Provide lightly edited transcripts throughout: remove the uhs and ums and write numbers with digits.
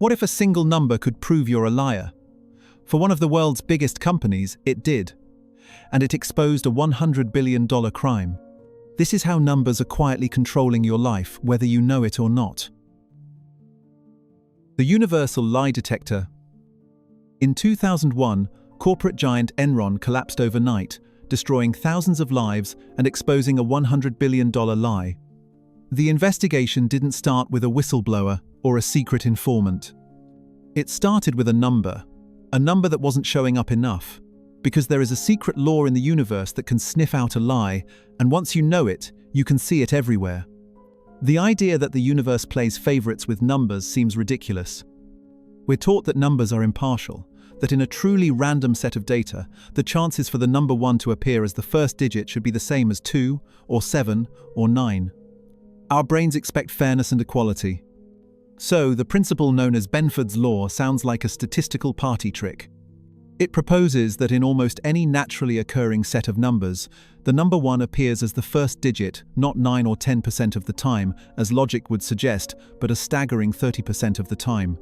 What if a single number could prove you're a liar? For one of the world's biggest companies, it did. And it exposed a $100 billion crime. This is how numbers are quietly controlling your life, whether you know it or not. The Universal Lie Detector. In 2001, corporate giant Enron collapsed overnight, destroying thousands of lives and exposing a $100 billion lie. The investigation didn't start with a whistleblower or a secret informant. It started with a number that wasn't showing up enough, because there is a secret law in the universe that can sniff out a lie, and once you know it, you can see it everywhere. The idea that the universe plays favorites with numbers seems ridiculous. We're taught that numbers are impartial, that in a truly random set of data, the chances for the number 1 to appear as the first digit should be the same as 2, or 7, or 9. Our brains expect fairness and equality. So, the principle known as Benford's law sounds like a statistical party trick. It proposes that in almost any naturally occurring set of numbers, the number 1 appears as the first digit, not 9 or 10% of the time, as logic would suggest, but a staggering 30% of the time.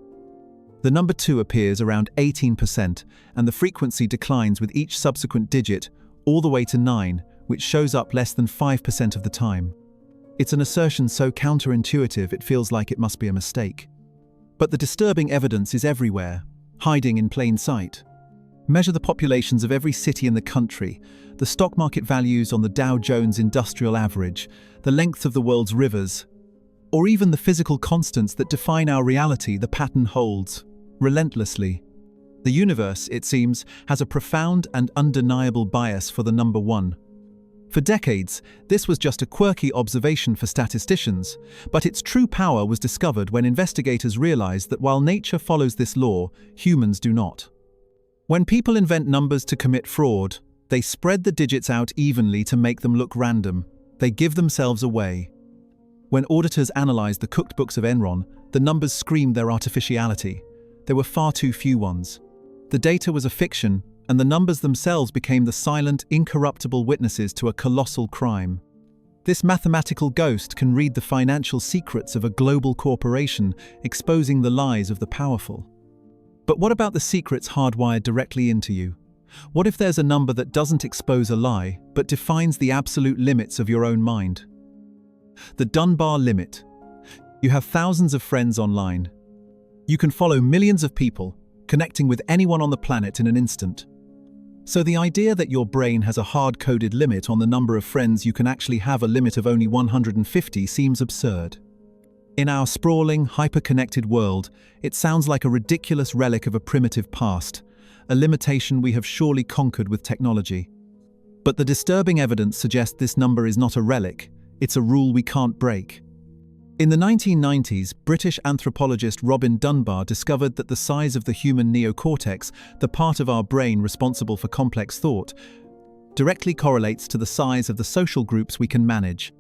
The number 2 appears around 18%, and the frequency declines with each subsequent digit, all the way to 9, which shows up less than 5% of the time. It's an assertion so counterintuitive it feels like it must be a mistake. But the disturbing evidence is everywhere, hiding in plain sight. Measure the populations of every city in the country, the stock market values on the Dow Jones Industrial Average, the length of the world's rivers, or even the physical constants that define our reality. The pattern holds, relentlessly. The universe, it seems, has a profound and undeniable bias for the number 1. For decades, this was just a quirky observation for statisticians, but its true power was discovered when investigators realized that while nature follows this law, humans do not. When people invent numbers to commit fraud, they spread the digits out evenly to make them look random. They give themselves away. When auditors analyzed the cooked books of Enron, the numbers screamed their artificiality. There were far too few ones. The data was a fiction, and the numbers themselves became the silent, incorruptible witnesses to a colossal crime. This mathematical ghost can read the financial secrets of a global corporation, exposing the lies of the powerful. But what about the secrets hardwired directly into you? What if there's a number that doesn't expose a lie, but defines the absolute limits of your own mind? The Dunbar limit. You have thousands of friends online. You can follow millions of people, connecting with anyone on the planet in an instant. So the idea that your brain has a hard-coded limit on the number of friends you can actually have a limit of only 150 seems absurd. In our sprawling, hyper-connected world, it sounds like a ridiculous relic of a primitive past, a limitation we have surely conquered with technology. But the disturbing evidence suggests this number is not a relic, it's a rule we can't break. In the 1990s, British anthropologist Robin Dunbar discovered that the size of the human neocortex, the part of our brain responsible for complex thought, directly correlates to the size of the social groups we can manage.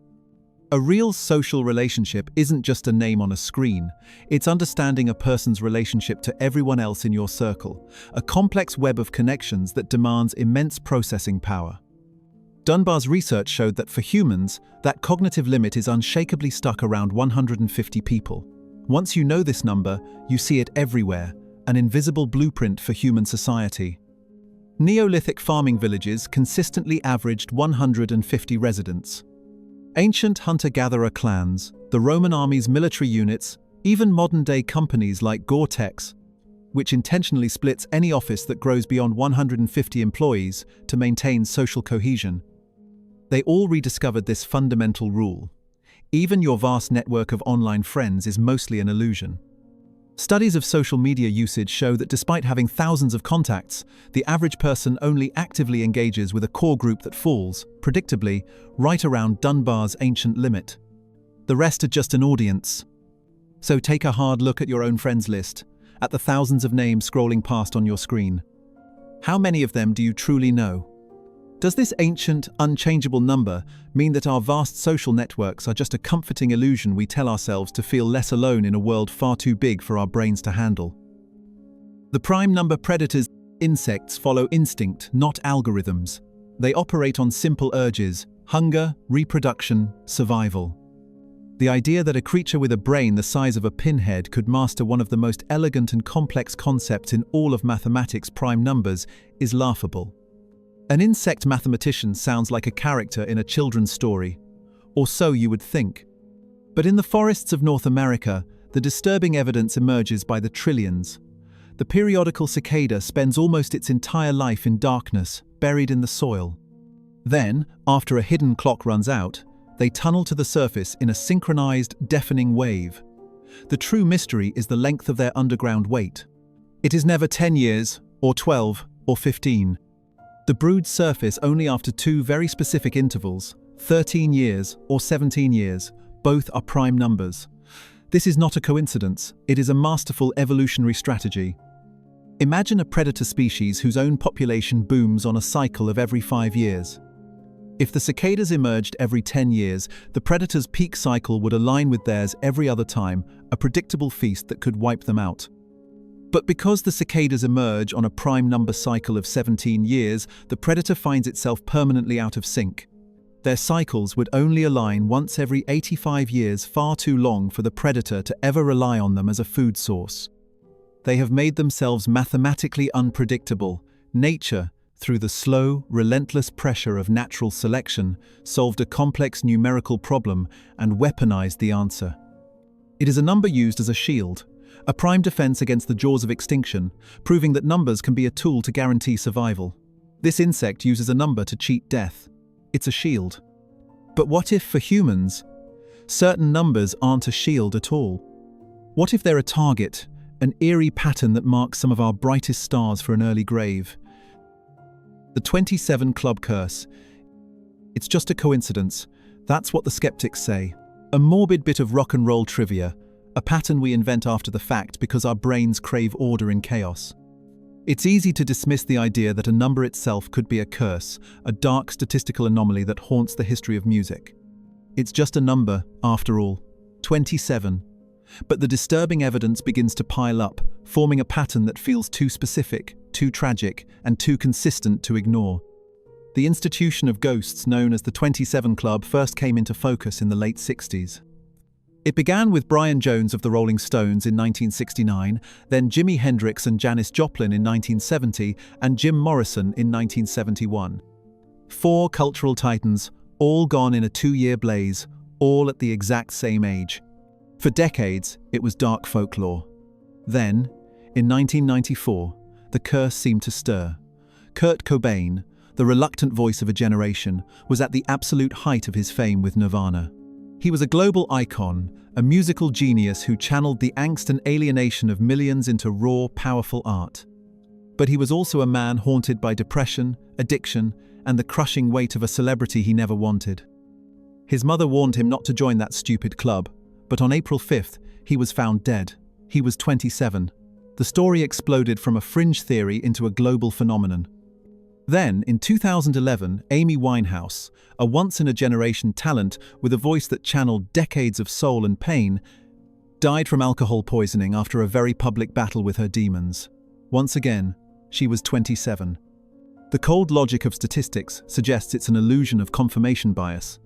A real social relationship isn't just a name on a screen, it's understanding a person's relationship to everyone else in your circle, a complex web of connections that demands immense processing power. Dunbar's research showed that for humans, that cognitive limit is unshakably stuck around 150 people. Once you know this number, you see it everywhere, an invisible blueprint for human society. Neolithic farming villages consistently averaged 150 residents. Ancient hunter-gatherer clans, the Roman army's military units, even modern-day companies like Gore-Tex, which intentionally splits any office that grows beyond 150 employees to maintain social cohesion. They all rediscovered this fundamental rule. Even your vast network of online friends is mostly an illusion. Studies of social media usage show that despite having thousands of contacts, the average person only actively engages with a core group that falls, predictably, right around Dunbar's ancient limit. The rest are just an audience. So take a hard look at your own friends list, at the thousands of names scrolling past on your screen. How many of them do you truly know? Does this ancient, unchangeable number mean that our vast social networks are just a comforting illusion we tell ourselves to feel less alone in a world far too big for our brains to handle? The prime number predators, insects, follow instinct, not algorithms. They operate on simple urges: hunger, reproduction, survival. The idea that a creature with a brain the size of a pinhead could master one of the most elegant and complex concepts in all of mathematics, prime numbers, is laughable. An insect mathematician sounds like a character in a children's story, or so you would think. But in the forests of North America, the disturbing evidence emerges by the trillions. The periodical cicada spends almost its entire life in darkness, buried in the soil. Then, after a hidden clock runs out, they tunnel to the surface in a synchronized, deafening wave. The true mystery is the length of their underground wait. It is never 10 years, or 12, or 15. The broods surface only after two very specific intervals, 13 years or 17 years. Both are prime numbers. This is not a coincidence, it is a masterful evolutionary strategy. Imagine a predator species whose own population booms on a cycle of every 5 years. If the cicadas emerged every 10 years, the predator's peak cycle would align with theirs every other time, a predictable feast that could wipe them out. But because the cicadas emerge on a prime number cycle of 17 years, the predator finds itself permanently out of sync. Their cycles would only align once every 85 years, far too long for the predator to ever rely on them as a food source. They have made themselves mathematically unpredictable. Nature, through the slow, relentless pressure of natural selection, solved a complex numerical problem and weaponized the answer. It is a number used as a shield, a prime defense against the jaws of extinction, proving that numbers can be a tool to guarantee survival. This insect uses a number to cheat death. It's a shield. But what if, for humans, certain numbers aren't a shield at all? What if they're a target, an eerie pattern that marks some of our brightest stars for an early grave? The 27 Club curse. It's just a coincidence. That's what the skeptics say. A morbid bit of rock and roll trivia, a pattern we invent after the fact because our brains crave order in chaos. It's easy to dismiss the idea that a number itself could be a curse, a dark statistical anomaly that haunts the history of music. It's just a number, after all, 27. But the disturbing evidence begins to pile up, forming a pattern that feels too specific, too tragic, and too consistent to ignore. The institution of ghosts known as the 27 Club first came into focus in the late 60s. It began with Brian Jones of the Rolling Stones in 1969, then Jimi Hendrix and Janis Joplin in 1970, and Jim Morrison in 1971. 4 cultural titans, all gone in a 2-year blaze, all at the exact same age. For decades, it was dark folklore. Then, in 1994, the curse seemed to stir. Kurt Cobain, the reluctant voice of a generation, was at the absolute height of his fame with Nirvana. He was a global icon, a musical genius who channeled the angst and alienation of millions into raw, powerful art. But he was also a man haunted by depression, addiction, and the crushing weight of a celebrity he never wanted. His mother warned him not to join that stupid club, but on April 5th, he was found dead. He was 27. The story exploded from a fringe theory into a global phenomenon. Then, in 2011, Amy Winehouse, a once-in-a-generation talent with a voice that channeled decades of soul and pain, died from alcohol poisoning after a very public battle with her demons. Once again, she was 27. The cold logic of statistics suggests it's an illusion of confirmation bias,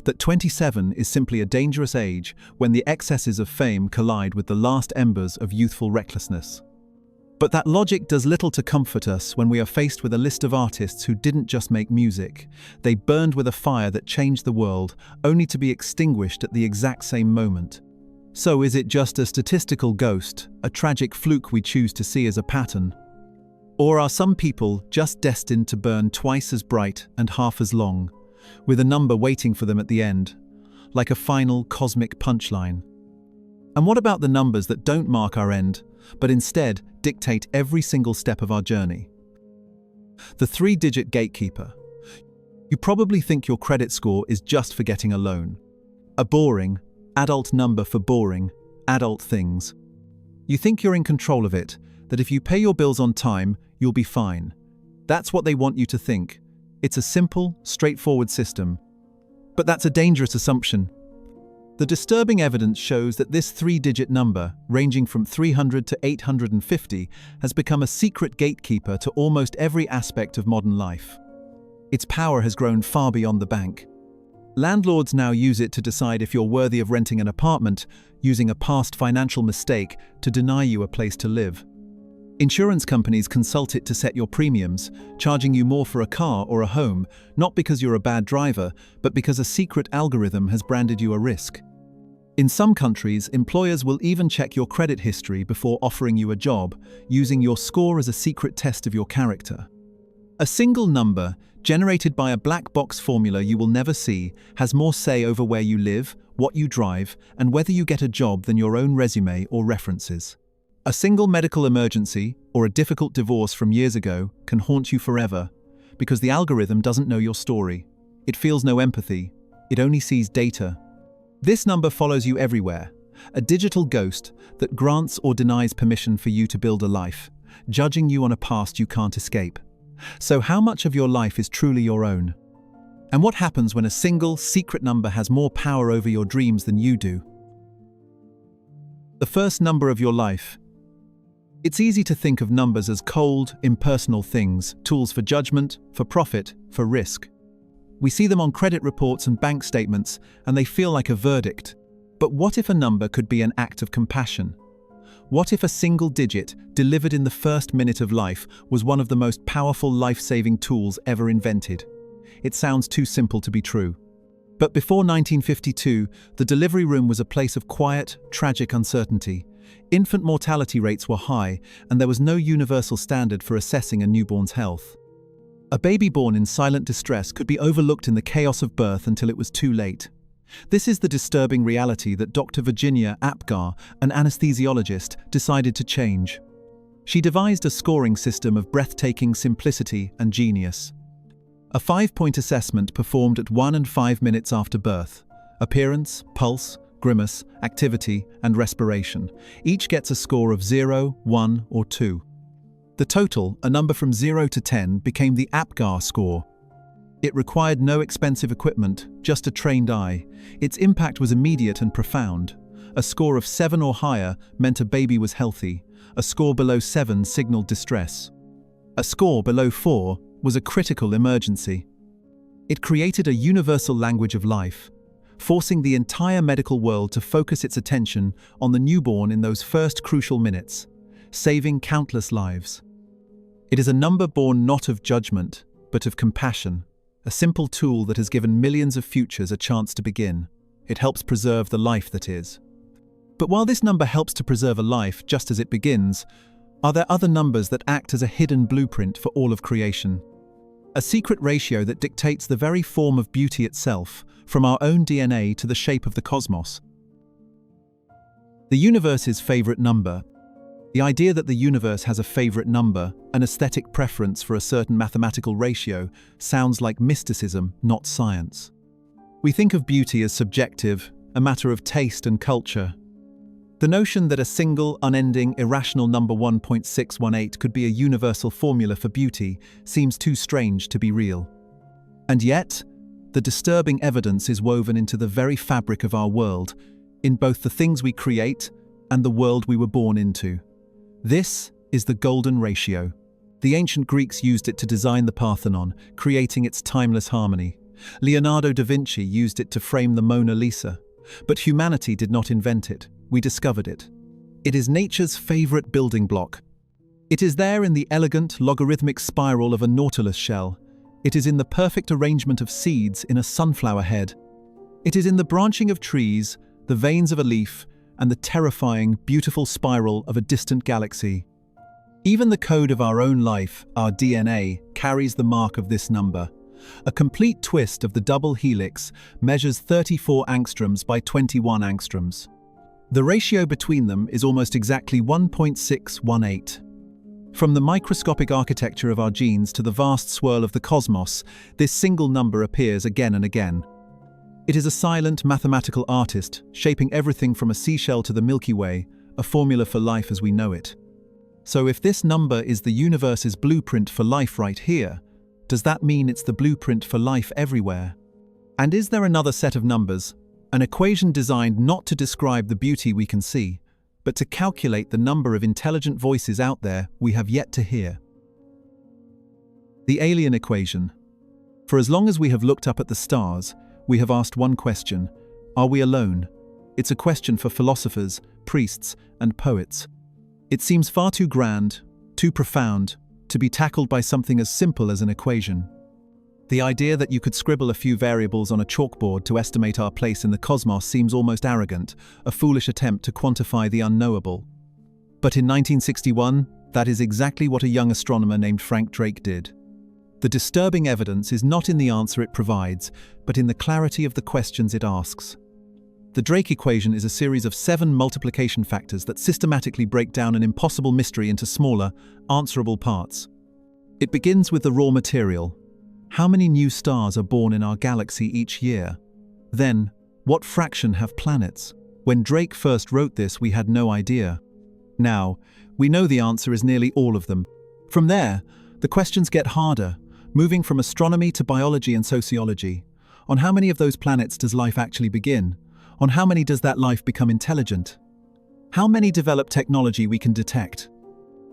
that 27 is simply a dangerous age when the excesses of fame collide with the last embers of youthful recklessness. But that logic does little to comfort us when we are faced with a list of artists who didn't just make music. They burned with a fire that changed the world, only to be extinguished at the exact same moment. So is it just a statistical ghost, a tragic fluke we choose to see as a pattern? Or are some people just destined to burn twice as bright and half as long, with a number waiting for them at the end, like a final cosmic punchline? And what about the numbers that don't mark our end, but instead dictate every single step of our journey? The 3-digit gatekeeper. You probably think your credit score is just for getting a loan. A boring, adult number for boring, adult things. You think you're in control of it, that if you pay your bills on time, you'll be fine. That's what they want you to think. It's a simple, straightforward system. But that's a dangerous assumption. The disturbing evidence shows that this 3-digit number, ranging from 300 to 850, has become a secret gatekeeper to almost every aspect of modern life. Its power has grown far beyond the bank. Landlords now use it to decide if you're worthy of renting an apartment, using a past financial mistake to deny you a place to live. Insurance companies consult it to set your premiums, charging you more for a car or a home, not because you're a bad driver, but because a secret algorithm has branded you a risk. In some countries, employers will even check your credit history before offering you a job, using your score as a secret test of your character. A single number, generated by a black box formula you will never see, has more say over where you live, what you drive, and whether you get a job than your own resume or references. A single medical emergency or a difficult divorce from years ago can haunt you forever, because the algorithm doesn't know your story. It feels no empathy. It only sees data. This number follows you everywhere, a digital ghost that grants or denies permission for you to build a life, judging you on a past you can't escape. So how much of your life is truly your own? And what happens when a single, secret number has more power over your dreams than you do? The first number of your life. It's easy to think of numbers as cold, impersonal things, tools for judgment, for profit, for risk. We see them on credit reports and bank statements, and they feel like a verdict. But what if a number could be an act of compassion? What if a single digit, delivered in the first minute of life, was one of the most powerful life-saving tools ever invented? It sounds too simple to be true. But before 1952, the delivery room was a place of quiet, tragic uncertainty. Infant mortality rates were high, and there was no universal standard for assessing a newborn's health. A baby born in silent distress could be overlooked in the chaos of birth until it was too late. This is the disturbing reality that Dr. Virginia Apgar, an anesthesiologist, decided to change. She devised a scoring system of breathtaking simplicity and genius. A 5-point assessment performed at 1 and 5 minutes after birth. Appearance, pulse, grimace, activity, and respiration. Each gets a score of 0, 1, or 2. The total, a number from 0 to 10, became the Apgar score. It required no expensive equipment, just a trained eye. Its impact was immediate and profound. A score of 7 or higher meant a baby was healthy. A score below 7 signaled distress. A score below 4 was a critical emergency. It created a universal language of life, forcing the entire medical world to focus its attention on the newborn in those first crucial minutes, saving countless lives. It is a number born not of judgment, but of compassion, a simple tool that has given millions of futures a chance to begin. It helps preserve the life that is. But while this number helps to preserve a life just as it begins, are there other numbers that act as a hidden blueprint for all of creation? A secret ratio that dictates the very form of beauty itself, from our own DNA to the shape of the cosmos. The universe's favorite number. The idea that the universe has a favorite number, an aesthetic preference for a certain mathematical ratio, sounds like mysticism, not science. We think of beauty as subjective, a matter of taste and culture. The notion that a single, unending, irrational number 1.618 could be a universal formula for beauty seems too strange to be real. And yet, the disturbing evidence is woven into the very fabric of our world, in both the things we create and the world we were born into. This is the golden ratio. The ancient Greeks used it to design the Parthenon, creating its timeless harmony. Leonardo da Vinci used it to frame the Mona Lisa. But humanity did not invent it. We discovered it. It is nature's favorite building block. It is there in the elegant, logarithmic spiral of a nautilus shell. It is in the perfect arrangement of seeds in a sunflower head. It is in the branching of trees, the veins of a leaf, and the terrifying, beautiful spiral of a distant galaxy. Even the code of our own life, our DNA, carries the mark of this number. A complete twist of the double helix measures 34 angstroms by 21 angstroms. The ratio between them is almost exactly 1.618. From the microscopic architecture of our genes to the vast swirl of the cosmos, this single number appears again and again. It is a silent mathematical artist, shaping everything from a seashell to the Milky Way, a formula for life as we know it. So if this number is the universe's blueprint for life right here, does that mean it's the blueprint for life everywhere? And is there another set of numbers, an equation designed not to describe the beauty we can see, but to calculate the number of intelligent voices out there we have yet to hear? The alien equation. For as long as we have looked up at the stars, we have asked one question: are we alone? It's a question for philosophers, priests, and poets. It seems far too grand, too profound, to be tackled by something as simple as an equation. The idea that you could scribble a few variables on a chalkboard to estimate our place in the cosmos seems almost arrogant, a foolish attempt to quantify the unknowable. But in 1961, that is exactly what a young astronomer named Frank Drake did. The disturbing evidence is not in the answer it provides, but in the clarity of the questions it asks. The Drake equation is a series of 7 multiplication factors that systematically break down an impossible mystery into smaller, answerable parts. It begins with the raw material. How many new stars are born in our galaxy each year? Then, what fraction have planets? When Drake first wrote this, we had no idea. Now, we know the answer is nearly all of them. From there, the questions get harder, moving from astronomy to biology and sociology. On how many of those planets does life actually begin? On how many does that life become intelligent? How many develop technology we can detect?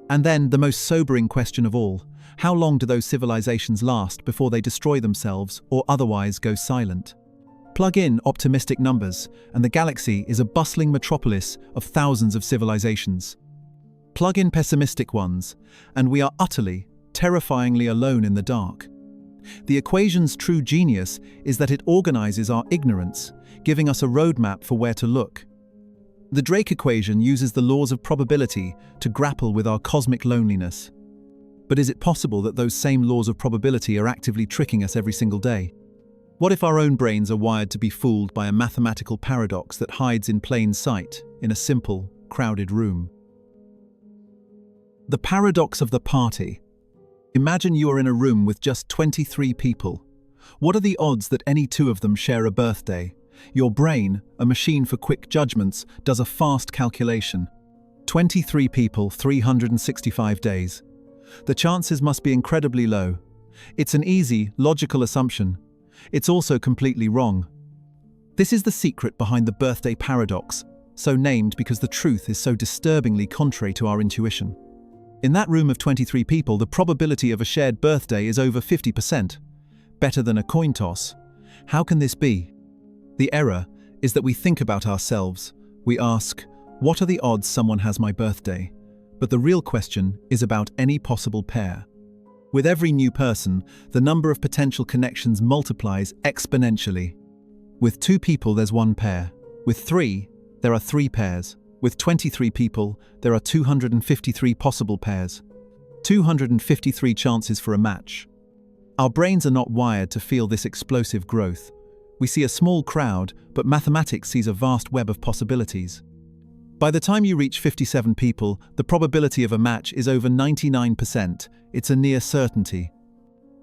And then, the most sobering question of all, how long do those civilizations last before they destroy themselves or otherwise go silent? Plug in optimistic numbers, and the galaxy is a bustling metropolis of thousands of civilizations. Plug in pessimistic ones, and we are utterly, terrifyingly alone in the dark. The equation's true genius is that it organizes our ignorance, giving us a roadmap for where to look. The Drake equation uses the laws of probability to grapple with our cosmic loneliness. But is it possible that those same laws of probability are actively tricking us every single day? What if our own brains are wired to be fooled by a mathematical paradox that hides in plain sight in a simple, crowded room? The paradox of the party. Imagine you are in a room with just 23 people. What are the odds that any 2 of them share a birthday? Your brain, a machine for quick judgments, does a fast calculation. 23 people, 365 days. The chances must be incredibly low. It's an easy, logical assumption. It's also completely wrong. This is the secret behind the birthday paradox, so named because the truth is so disturbingly contrary to our intuition. In that room of 23 people, the probability of a shared birthday is over 50%. Better than a coin toss. How can this be? The error is that we think about ourselves. We ask, what are the odds someone has my birthday? But the real question is about any possible pair. With every new person, the number of potential connections multiplies exponentially. With 2 people, there's 1 pair. With 3, there are 3 pairs. With 23 people, there are 253 possible pairs. 253 chances for a match. Our brains are not wired to feel this explosive growth. We see a small crowd, but mathematics sees a vast web of possibilities. By the time you reach 57 people, the probability of a match is over 99%. It's a near certainty.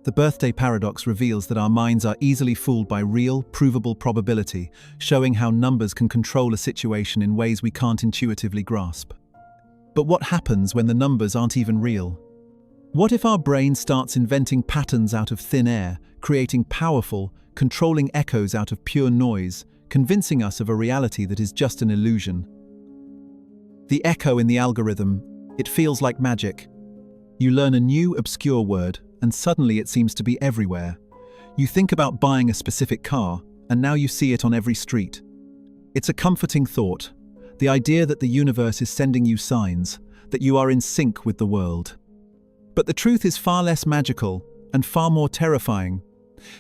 The birthday paradox reveals that our minds are easily fooled by real, provable probability, showing how numbers can control a situation in ways we can't intuitively grasp. But what happens when the numbers aren't even real? What if our brain starts inventing patterns out of thin air, creating powerful, controlling echoes out of pure noise, convincing us of a reality that is just an illusion? The echo in the algorithm, it feels like magic. You learn a new, obscure word, and suddenly it seems to be everywhere. You think about buying a specific car, and now you see it on every street. It's a comforting thought, the idea that the universe is sending you signs, that you are in sync with the world. But the truth is far less magical and far more terrifying.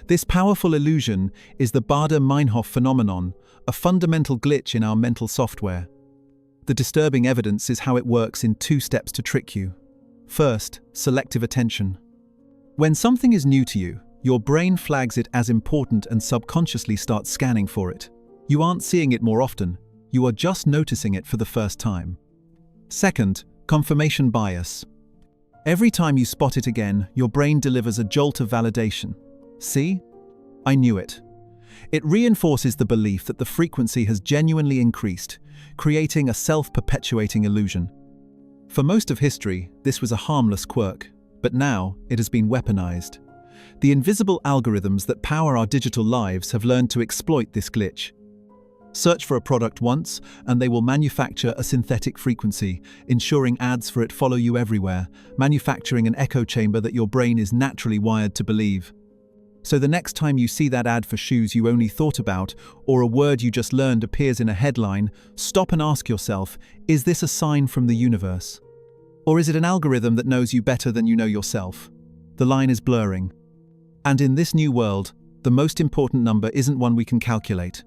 This powerful illusion is the Baader-Meinhof phenomenon, a fundamental glitch in our mental software. The disturbing evidence is how it works in 2 steps to trick you. First, selective attention. When something is new to you, your brain flags it as important and subconsciously starts scanning for it. You aren't seeing it more often, you are just noticing it for the first time. Second, confirmation bias. Every time you spot it again, your brain delivers a jolt of validation. See? I knew it. It reinforces the belief that the frequency has genuinely increased, creating a self-perpetuating illusion. For most of history, this was a harmless quirk, but now it has been weaponized. The invisible algorithms that power our digital lives have learned to exploit this glitch. Search for a product once, and they will manufacture a synthetic frequency, ensuring ads for it follow you everywhere, manufacturing an echo chamber that your brain is naturally wired to believe. So the next time you see that ad for shoes you only thought about, or a word you just learned appears in a headline, stop and ask yourself, is this a sign from the universe? Or is it an algorithm that knows you better than you know yourself? The line is blurring. And in this new world, the most important number isn't one we can calculate.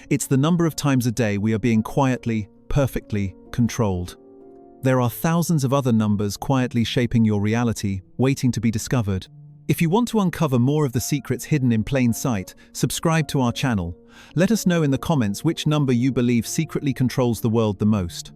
It's the number of times a day we are being quietly, perfectly controlled. There are thousands of other numbers quietly shaping your reality, waiting to be discovered. If you want to uncover more of the secrets hidden in plain sight, subscribe to our channel. Let us know in the comments which number you believe secretly controls the world the most.